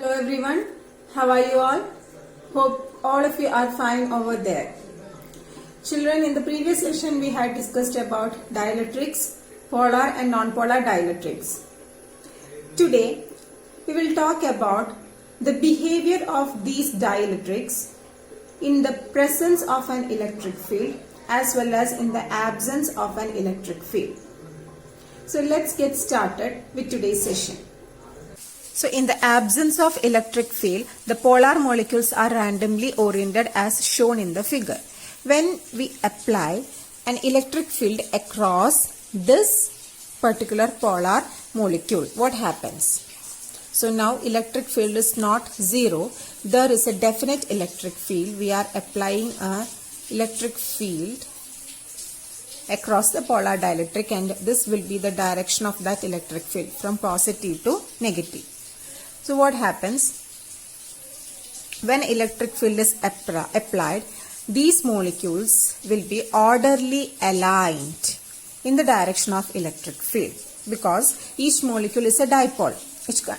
Hello everyone, how are you all? Hope all of you are fine over there. Children, in the previous session we had discussed about dielectrics, polar and non-polar dielectrics. Today we will talk about the behavior of these dielectrics in the presence of an electric field as well as in the absence of an electric field. So let's get started with today's session. So in the absence of electric field, the polar molecules are randomly oriented as shown in the figure. When we apply an electric field across this particular polar molecule, what happens? So now electric field is not zero. There is a definite electric field. We are applying an electric field across the polar dielectric, and this will be the direction of that electric field from positive to negative. So what happens? When electric field is applied, these molecules will be orderly aligned in the direction of electric field because each molecule is a dipole.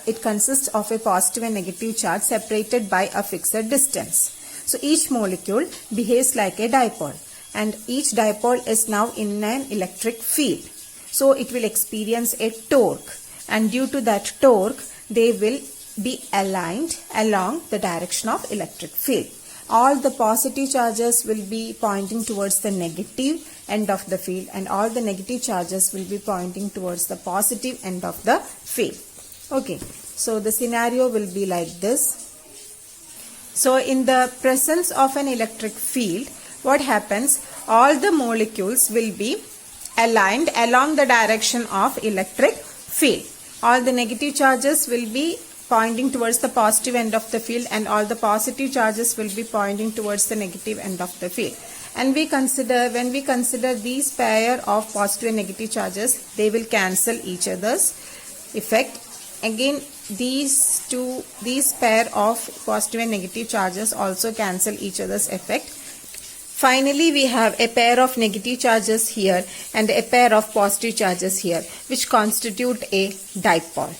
It consists of a positive and negative charge separated by a fixed distance. So each molecule behaves like a dipole, and each dipole is now in an electric field. So it will experience a torque, and due to that torque, they will be aligned along the direction of electric field. All the positive charges will be pointing towards the negative end of the field, and all the negative charges will be pointing towards the positive end of the field. Okay, so the scenario will be like this. So in the presence of an electric field, what happens? All the molecules will be aligned along the direction of electric field. All the negative charges will be pointing towards the positive end of the field, and all the positive charges will be pointing towards the negative end of the field. And when we consider these pair of positive and negative charges, they will cancel each other's effect. Again, these pair of positive and negative charges also cancel each other's effect. Finally, we have a pair of negative charges here and a pair of positive charges here, which constitute a dipole.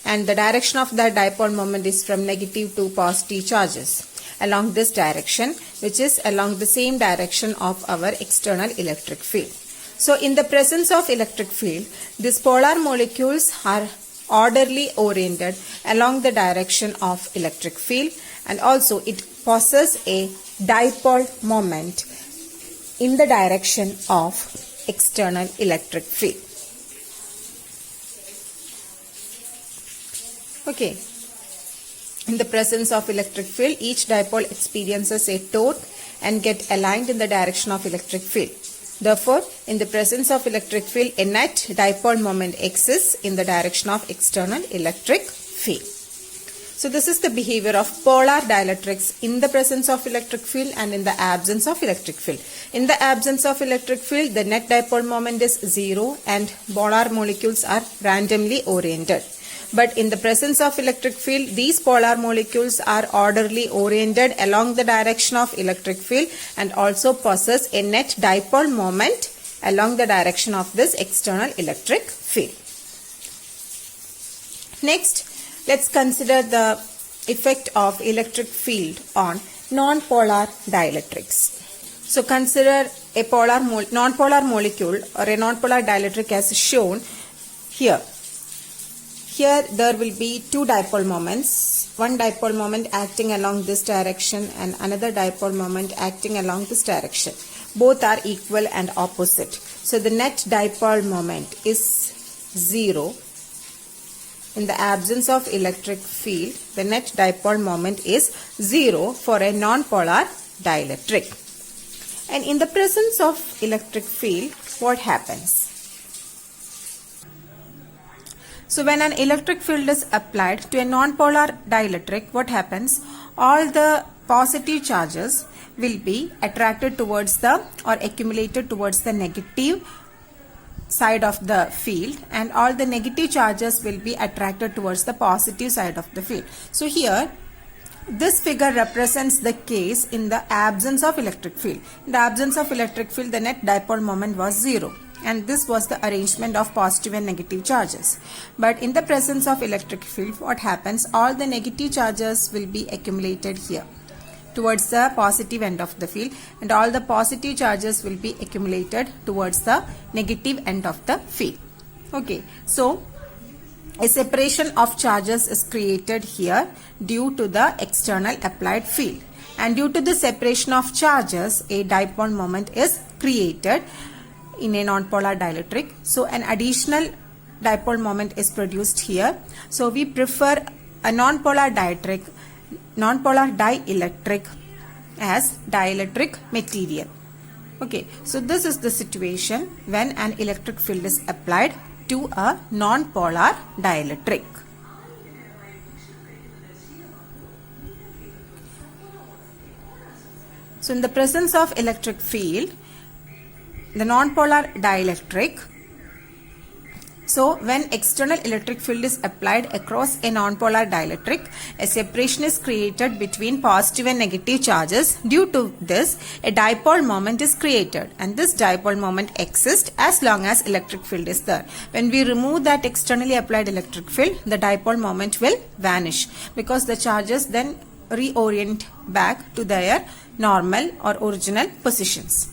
And the direction of that dipole moment is from negative to positive charges along this direction, which is along the same direction of our external electric field. So in the presence of electric field, these polar molecules are orderly oriented along the direction of electric field, and also it possesses a dipole moment in the direction of external electric field. Okay, in the presence of electric field, each dipole experiences a torque and get aligned in the direction of electric field. Therefore, in the presence of electric field, a net dipole moment exists in the direction of external electric field. So this is the behavior of polar dielectrics in the presence of electric field and in the absence of electric field. In the absence of electric field, the net dipole moment is zero and polar molecules are randomly oriented. But in the presence of electric field, these polar molecules are orderly oriented along the direction of electric field and also possess a net dipole moment along the direction of this external electric field. Next, let's consider the effect of electric field on non-polar dielectrics. So consider a non-polar molecule or a non-polar dielectric as shown here. Here there will be two dipole moments, one dipole moment acting along this direction and another dipole moment acting along this direction. Both are equal and opposite. So the net dipole moment is zero. In the absence of electric field, the net dipole moment is zero for a non-polar dielectric. And in the presence of electric field, what happens? So when an electric field is applied to a non-polar dielectric, what happens? All the positive charges will be attracted towards or accumulated towards the negative side of the field, and all the negative charges will be attracted towards the positive side of the field. So here, this figure represents the case in the absence of electric field. In the absence of electric field, the net dipole moment was zero. and this was the arrangement of positive and negative charges. But in the presence of electric field, what happens? All the negative charges will be accumulated here towards the positive end of the field, and all the positive charges will be accumulated towards the negative end of the field. Okay, so a separation of charges is created here due to the external applied field, and due to the separation of charges, a dipole moment is created in a nonpolar dielectric. So an additional dipole moment is produced here. So we prefer a nonpolar dielectric as dielectric material. Okay, so this is the situation when an electric field is applied to a nonpolar dielectric. So in the presence of electric field, the nonpolar dielectric, so when external electric field is applied across a nonpolar dielectric, a separation is created between positive and negative charges. Due to this, a dipole moment is created, and this dipole moment exists as long as electric field is there. When we remove that externally applied electric field, the dipole moment will vanish because the charges then reorient back to their normal or original positions.